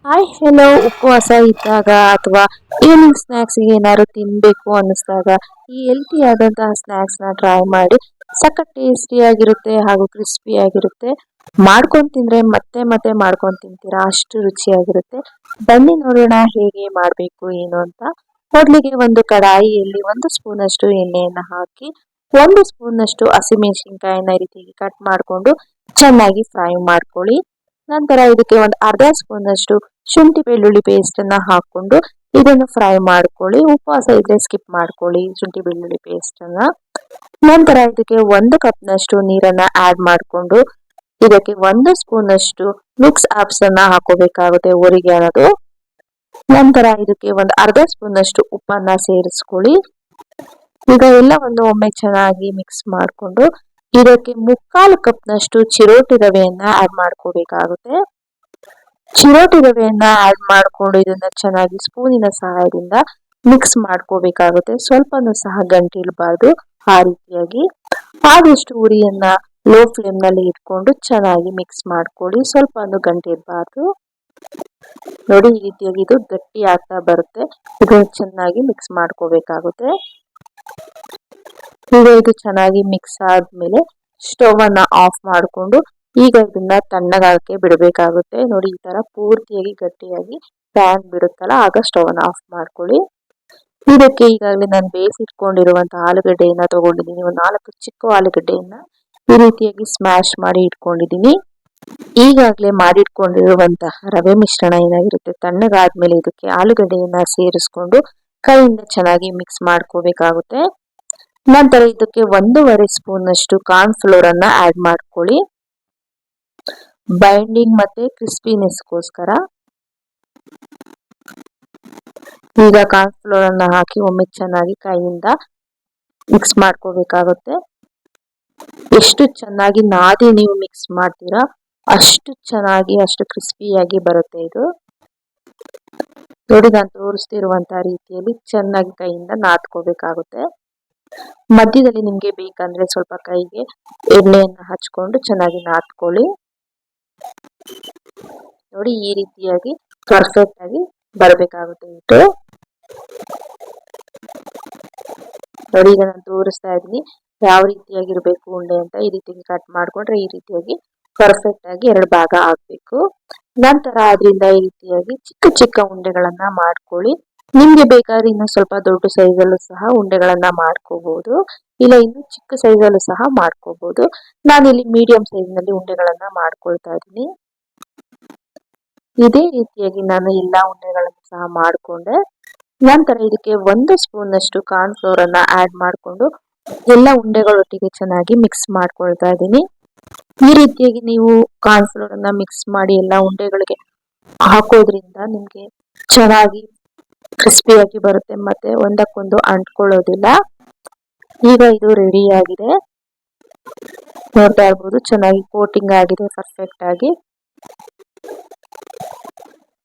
Hi hello ಉಪವಾಸ ಇದ್ದಾಗ ಅಥವಾ ಈವ್ನಿಂಗ್ ಸ್ನ್ಯಾಕ್ಸ್ಗೆ ಏನಾದ್ರು ತಿನ್ಬೇಕು ಅನ್ನಿಸ್ದಾಗ ಈ ಹೆಲ್ತಿ ಆದಂತಹ ಸ್ನ್ಯಾಕ್ಸ್ನ ಟ್ರೈ ಮಾಡಿ. ಸಖತ್ ಟೇಸ್ಟಿಯಾಗಿರುತ್ತೆ ಹಾಗೂ ಕ್ರಿಸ್ಪಿಯಾಗಿರುತ್ತೆ. ಮಾಡ್ಕೊಂಡು ತಿಂದ್ರೆ ಮತ್ತೆ ಮತ್ತೆ ಮಾಡ್ಕೊಂಡು ತಿಂತೀರಾ, ಅಷ್ಟು ರುಚಿಯಾಗಿರುತ್ತೆ. ಬನ್ನಿ ನೋಡೋಣ ಹೇಗೆ ಮಾಡಬೇಕು ಏನು ಅಂತ. ಮೊದಲಿಗೆ ಒಂದು ಕಡಾಯಿಯಲ್ಲಿ 1 ಸ್ಪೂನಷ್ಟು ಎಣ್ಣೆಯನ್ನು ಹಾಕಿ 1 ಸ್ಪೂನಷ್ಟು ಹಸಿಮೆಣಸಿನ್ಕಾಯಿನ ಈ ರೀತಿ ಕಟ್ ಮಾಡಿಕೊಂಡು ಚೆನ್ನಾಗಿ ಫ್ರೈ ಮಾಡ್ಕೊಳ್ಳಿ. ನಂತರ ಇದಕ್ಕೆ ಒಂದು ಅರ್ಧ ಸ್ಪೂನಷ್ಟು ಶುಂಠಿ ಬೆಳ್ಳುಳ್ಳಿ ಪೇಸ್ಟ್ ಅನ್ನ ಹಾಕೊಂಡು ಇದನ್ನು ಫ್ರೈ ಮಾಡ್ಕೊಳ್ಳಿ. ಉಪವಾಸ ಇದ್ರೆ ಸ್ಕಿಪ್ ಮಾಡ್ಕೊಳ್ಳಿ ಶುಂಠಿ ಬೆಳ್ಳುಳ್ಳಿ ಪೇಸ್ಟ್ ಅನ್ನ. ನಂತರ ಇದಕ್ಕೆ 1 ಕಪ್ನಷ್ಟು ನೀರನ್ನ ಆಡ್ ಮಾಡಿಕೊಂಡು ಇದಕ್ಕೆ 1 ಸ್ಪೂನಷ್ಟು ಮಿಕ್ಸ್ ಆಪ್ಸ್ ಅನ್ನ ಹಾಕೋಬೇಕಾಗುತ್ತೆ, ಒರಿಗೆ ಅನ್ನೋದು. ನಂತರ ಇದಕ್ಕೆ ಒಂದು ಅರ್ಧ ಸ್ಪೂನಷ್ಟು ಉಪ್ಪನ್ನ ಸೇರಿಸ್ಕೊಳ್ಳಿ. ಈಗ ಎಲ್ಲವನ್ನು ಒಮ್ಮೆ ಚೆನ್ನಾಗಿ ಮಿಕ್ಸ್ ಮಾಡಿಕೊಂಡು ಇದಕ್ಕೆ 3/4 ಕಪ್ನಷ್ಟು ಚಿರೋಟಿ ರವೆಯನ್ನ ಆಡ್ ಮಾಡ್ಕೋಬೇಕಾಗುತ್ತೆ. ಚಿರೋಟಿ ರವೆಯನ್ನ ಆಡ್ ಮಾಡಿಕೊಂಡು ಇದನ್ನ ಚೆನ್ನಾಗಿ ಸ್ಪೂನಿನ ಸಹಾಯದಿಂದ ಮಿಕ್ಸ್ ಮಾಡ್ಕೋಬೇಕಾಗುತ್ತೆ. ಸ್ವಲ್ಪನೂ ಸಹ ಗಂಟಿಲ್ಬಾರ್ದು, ಆ ರೀತಿಯಾಗಿ. ಆದಷ್ಟು ಉರಿಯನ್ನ ಲೋ ಫ್ಲೇಮ್ ನಲ್ಲಿ ಇಟ್ಕೊಂಡು ಚೆನ್ನಾಗಿ ಮಿಕ್ಸ್ ಮಾಡ್ಕೊಳ್ಳಿ, ಸ್ವಲ್ಪನೂ ಗಂಟಿರ್ಬಾರ್ದು. ನೋಡಿ, ಈ ರೀತಿಯಾಗಿ ಇದು ಗಟ್ಟಿ ಆಗ್ತಾ ಬರುತ್ತೆ. ಇದನ್ನು ಚೆನ್ನಾಗಿ ಮಿಕ್ಸ್ ಮಾಡ್ಕೋಬೇಕಾಗುತ್ತೆ. ಈಗ ಇದು ಚೆನ್ನಾಗಿ ಮಿಕ್ಸ್ ಆದ್ಮೇಲೆ ಸ್ಟವ್ ಅನ್ನ ಆಫ್ ಮಾಡಿಕೊಂಡು ಈಗ ಇದನ್ನ ತಣ್ಣಗಾಗಕ್ಕೆ ಬಿಡಬೇಕಾಗುತ್ತೆ. ನೋಡಿ, ಈ ತರ ಪೂರ್ತಿಯಾಗಿ ಗಟ್ಟಿಯಾಗಿ ಪ್ಯಾನ್ ಬಿಡುತ್ತಲ್ಲ, ಆಗ ಸ್ಟವ್ ಅನ್ನ ಆಫ್ ಮಾಡ್ಕೊಳ್ಳಿ. ಇದಕ್ಕೆ ಈಗಾಗಲೇ ನಾನು ಬೇಯಿಸಿಟ್ಕೊಂಡಿರುವಂತಹ ಆಲೂಗಡ್ಡೆಯನ್ನ ತಗೊಂಡಿದ್ದೀನಿ. ಒಂದು 4 ಚಿಕ್ಕ ಆಲೂಗಡ್ಡೆಯನ್ನ ಈ ರೀತಿಯಾಗಿ ಸ್ಮ್ಯಾಶ್ ಮಾಡಿ ಇಟ್ಕೊಂಡಿದ್ದೀನಿ. ಈಗಾಗಲೇ ಮಾಡಿಟ್ಕೊಂಡಿರುವಂತಹ ರವೆ ಮಿಶ್ರಣ ಏನಾಗಿರುತ್ತೆ, ತಣ್ಣಗಾದ್ಮೇಲೆ ಇದಕ್ಕೆ ಆಲೂಗಡ್ಡೆಯನ್ನ ಸೇರಿಸ್ಕೊಂಡು ಕೈಯಿಂದ ಚೆನ್ನಾಗಿ ಮಿಕ್ಸ್ ಮಾಡ್ಕೋಬೇಕಾಗುತ್ತೆ. ನಂತರ ಇದಕ್ಕೆ 1.5 ಸ್ಪೂನಷ್ಟು ಕಾರ್ನ್ ಫ್ಲೋರ್ ಅನ್ನ ಆಡ್ ಮಾಡ್ಕೊಳ್ಳಿ, ಬೈಂಡಿಂಗ್ ಮತ್ತೆ ಕ್ರಿಸ್ಪಿನೆಸ್ಗೋಸ್ಕರ. ಈಗ ಕಾರ್ನ್ ಫ್ಲೋರ್ ಅನ್ನ ಹಾಕಿ ಒಮ್ಮೆ ಚೆನ್ನಾಗಿ ಕೈಯಿಂದ ಮಿಕ್ಸ್ ಮಾಡ್ಕೋಬೇಕಾಗುತ್ತೆ. ಎಷ್ಟು ಚೆನ್ನಾಗಿ ನಾದಿ ನೀವು ಮಿಕ್ಸ್ ಮಾಡ್ತೀರಾ ಅಷ್ಟು ಚೆನ್ನಾಗಿ, ಅಷ್ಟು ಕ್ರಿಸ್ಪಿಯಾಗಿ ಬರುತ್ತೆ ಇದು. ನೋಡಿ, ನಾನು ತೋರಿಸ್ತಿರುವಂತಹ ರೀತಿಯಲ್ಲಿ ಚೆನ್ನಾಗಿ ಕೈಯಿಂದ ನಾದ್ಕೋಬೇಕಾಗುತ್ತೆ. ಮಧ್ಯದಲ್ಲಿ ನಿಮ್ಗೆ ಬೇಕಂದ್ರೆ ಸ್ವಲ್ಪ ಕೈಗೆ ಎಣ್ಣೆಯನ್ನ ಹಚ್ಕೊಂಡು ಚೆನ್ನಾಗಿ ನಾದ್ಕೊಳ್ಳಿ. ನೋಡಿ, ಈ ರೀತಿಯಾಗಿ ಪರ್ಫೆಕ್ಟ್ ಆಗಿ ಬರಬೇಕಾಗುತ್ತೆ ಇದು. ನೋಡಿ, ಈಗ ನಾನು ತೋರಿಸ್ತಾ ಇದ್ದೀನಿ ಯಾವ ರೀತಿಯಾಗಿರ್ಬೇಕು ಉಂಡೆ ಅಂತ. ಈ ರೀತಿಯಾಗಿ ಕಟ್ ಮಾಡ್ಕೊಂಡ್ರೆ ಈ ರೀತಿಯಾಗಿ ಪರ್ಫೆಕ್ಟ್ ಆಗಿ 2 ಭಾಗ ಆಗ್ಬೇಕು. ನಂತರ ಅದರಿಂದ ಈ ರೀತಿಯಾಗಿ ಚಿಕ್ಕ ಚಿಕ್ಕ ಉಂಡೆಗಳನ್ನ ಮಾಡ್ಕೊಳ್ಳಿ. ನಿಮ್ಗೆ ಬೇಕಾದ್ರೆ ಇನ್ನು ಸ್ವಲ್ಪ ದೊಡ್ಡ ಸೈಜಲ್ಲೂ ಸಹ ಉಂಡೆಗಳನ್ನ ಮಾಡ್ಕೋಬಹುದು, ಇಲ್ಲ ಇನ್ನು ಚಿಕ್ಕ ಸೈಜಲ್ಲೂ ಸಹ ಮಾಡ್ಕೋಬಹುದು. ನಾನಿಲ್ಲಿ ಮೀಡಿಯಂ ಸೈಜ್ ನಲ್ಲಿ ಉಂಡೆಗಳನ್ನ ಮಾಡ್ಕೊಳ್ತಾ ಇದ್ದೀನಿ. ಇದೇ ರೀತಿಯಾಗಿ ನಾನು ಎಲ್ಲಾ ಉಂಡೆಗಳನ್ನು ಸಹ ಮಾಡ್ಕೊಂಡೆ. ನಂತರ ಇದಕ್ಕೆ 1 ಸ್ಪೂನಷ್ಟು ಕಾರ್ನ್ ಫ್ಲೋರ್ ಅನ್ನ ಆಡ್ ಮಾಡಿಕೊಂಡು ಎಲ್ಲ ಉಂಡೆಗಳೊಟ್ಟಿಗೆ ಚೆನ್ನಾಗಿ ಮಿಕ್ಸ್ ಮಾಡ್ಕೊಳ್ತಾ ಇದ್ದೀನಿ. ಈ ರೀತಿಯಾಗಿ ನೀವು ಕಾರ್ನ್ ಫ್ಲೋರ್ ಅನ್ನ ಮಿಕ್ಸ್ ಮಾಡಿ ಎಲ್ಲ ಉಂಡೆಗಳಿಗೆ ಹಾಕೋದ್ರಿಂದ ನಿಮ್ಗೆ ಚೆನ್ನಾಗಿ ಕ್ರಿಸ್ಪಿಯಾಗಿ ಬರುತ್ತೆ, ಮತ್ತೆ ಒಂದಕ್ಕೊಂದು ಅಂಟ್ಕೊಳ್ಳೋದಿಲ್ಲ. ಈಗ ಇದು ರೆಡಿ ಆಗಿದೆ, ನೋಡ್ತಾ ಇರ್ಬೋದು, ಚೆನ್ನಾಗಿ ಕೋಟಿಂಗ್ ಆಗಿದೆ ಪರ್ಫೆಕ್ಟ್ ಆಗಿ.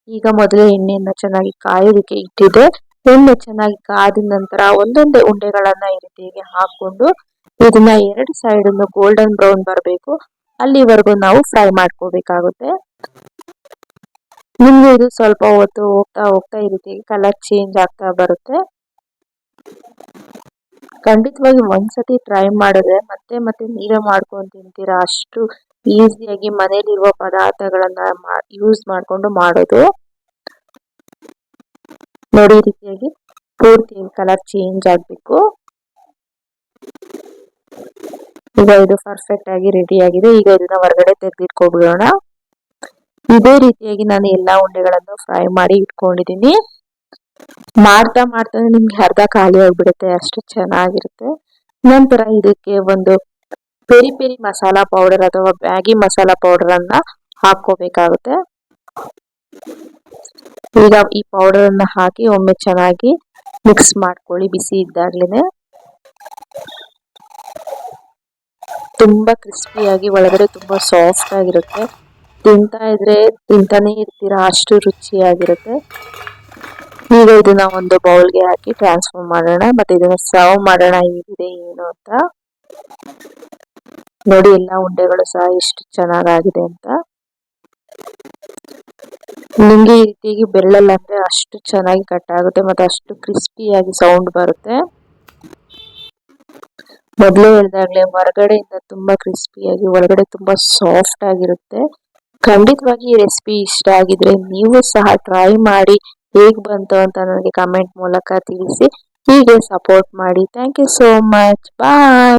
ಈಗ ಮೊದಲೇ ಎಣ್ಣೆಯನ್ನ ಚೆನ್ನಾಗಿ ಕಾಯೋದಕ್ಕೆ ಇಟ್ಟಿದೆ. ಎಣ್ಣೆ ಚೆನ್ನಾಗಿ ಕಾದ ನಂತರ ಒಂದೊಂದೇ ಉಂಡೆಗಳನ್ನ ಈ ರೀತಿಯಾಗಿ ಹಾಕೊಂಡು ಇದನ್ನ 2 ಸೈಡ್ ಗೋಲ್ಡನ್ ಬ್ರೌನ್ ಬರಬೇಕು, ಅಲ್ಲಿವರೆಗೂ ನಾವು ಫ್ರೈ ಮಾಡ್ಕೋಬೇಕಾಗುತ್ತೆ. ನಿಮ್ಗೆ ಇದು ಸ್ವಲ್ಪ ಹೊತ್ತು ಹೋಗ್ತಾ ಹೋಗ್ತಾ ಈ ರೀತಿಯಾಗಿ ಕಲರ್ ಚೇಂಜ್ ಆಗ್ತಾ ಬರುತ್ತೆ. ಖಂಡಿತವಾಗಿ ಒಂದ್ಸತಿ ಟ್ರೈ ಮಾಡಿದ್ರೆ ಮತ್ತೆ ಮತ್ತೆ ನೀವೇ ಮಾಡ್ಕೊಂಡು ತಿಂತೀರಾ, ಅಷ್ಟು ಈಸಿಯಾಗಿ ಮನೇಲಿರುವ ಪದಾರ್ಥಗಳನ್ನ ಯೂಸ್ ಮಾಡ್ಕೊಂಡು ಮಾಡೋದು. ನೋಡಿ, ಈ ರೀತಿಯಾಗಿ ಪೂರ್ತಿ ಕಲರ್ ಚೇಂಜ್ ಆಗ್ಬೇಕು. ಈಗ ಇದು ಪರ್ಫೆಕ್ಟ್ ಆಗಿ ರೆಡಿ ಆಗಿದೆ. ಈಗ ಇದನ್ನ ಹೊರಗಡೆ ತೆಗೆದಿಟ್ಕೊಬಿಡೋಣ. ಇದೇ ರೀತಿಯಾಗಿ ನಾನು ಎಲ್ಲಾ ಉಂಡೆಗಳನ್ನು ಫ್ರೈ ಮಾಡಿ ಇಟ್ಕೊಂಡಿದ್ದೀನಿ. ಮಾಡ್ತಾ ಮಾಡ್ತಾನೆ ನಿಮ್ಗೆ ಅರ್ಧ ಖಾಲಿ ಆಗ್ಬಿಡುತ್ತೆ, ಅಷ್ಟು ಚೆನ್ನಾಗಿರುತ್ತೆ. ನಂತರ ಇದಕ್ಕೆ ಒಂದು ಪೆರಿ ಪೆರಿ ಮಸಾಲಾ ಪೌಡರ್ ಅಥವಾ ಮ್ಯಾಗಿ ಮಸಾಲಾ ಪೌಡರ್ ಅನ್ನ ಹಾಕೋಬೇಕಾಗುತ್ತೆ. ಈಗ ಈ ಪೌಡರ್ ಅನ್ನ ಹಾಕಿ ಒಮ್ಮೆ ಚೆನ್ನಾಗಿ ಮಿಕ್ಸ್ ಮಾಡ್ಕೊಳ್ಳಿ ಬಿಸಿ ಇದ್ದಾಗ್ಲೇನೆ. ತುಂಬಾ ಕ್ರಿಸ್ಪಿಯಾಗಿ ಒಳಗಡೆ ತುಂಬಾ ಸಾಫ್ಟ್ ಆಗಿರುತ್ತೆ. ತಿಂತಾ ಇದ್ರೆ ತಿಂತಾನೆ ಇರ್ತೀರಾ, ಅಷ್ಟು ರುಚಿಯಾಗಿರುತ್ತೆ. ಈಗ ಇದನ್ನ ಒಂದು ಬೌಲ್ಗೆ ಹಾಕಿ ಟ್ರಾನ್ಸ್ಫರ್ ಮಾಡೋಣ, ಮತ್ತೆ ಇದನ್ನ ಸರ್ವ್ ಮಾಡೋಣ ಹೇಗಿದೆ ಏನು ಅಂತ. ನೋಡಿ, ಎಲ್ಲ ಉಂಡೆಗಳು ಸಹ ಎಷ್ಟು ಚೆನ್ನಾಗಾಗಿದೆ ಅಂತ. ನಿಂಗೆ ಈ ರೀತಿಯಾಗಿ ಬೆರಳಲ್ಲಿ ಅಂದ್ರೆ ಅಷ್ಟು ಚೆನ್ನಾಗಿ ಕಟ್ ಆಗುತ್ತೆ ಮತ್ತೆ ಅಷ್ಟು ಕ್ರಿಸ್ಪಿಯಾಗಿ ಸೌಂಡ್ ಬರುತ್ತೆ. ಮೊದಲೇ ಹೇಳಿದಾಗಲೇ ಹೊರಗಡೆಯಿಂದ ತುಂಬಾ ಕ್ರಿಸ್ಪಿಯಾಗಿ ಒಳಗಡೆ ತುಂಬಾ ಸಾಫ್ಟ್ ಆಗಿರುತ್ತೆ. ಖಂಡಿತವಾಗಿ ಈ ರೆಸಿಪಿ ಇಷ್ಟ ಆಗಿದ್ರೆ ನೀವು ಸಹ ಟ್ರೈ ಮಾಡಿ ಹೇಗ್ ಬಂತು ಅಂತ ನನಗೆ ಕಮೆಂಟ್ ಮೂಲಕ ತಿಳಿಸಿ. ಹೀಗೆ ಸಪೋರ್ಟ್ ಮಾಡಿ. Thank you so much. Bye.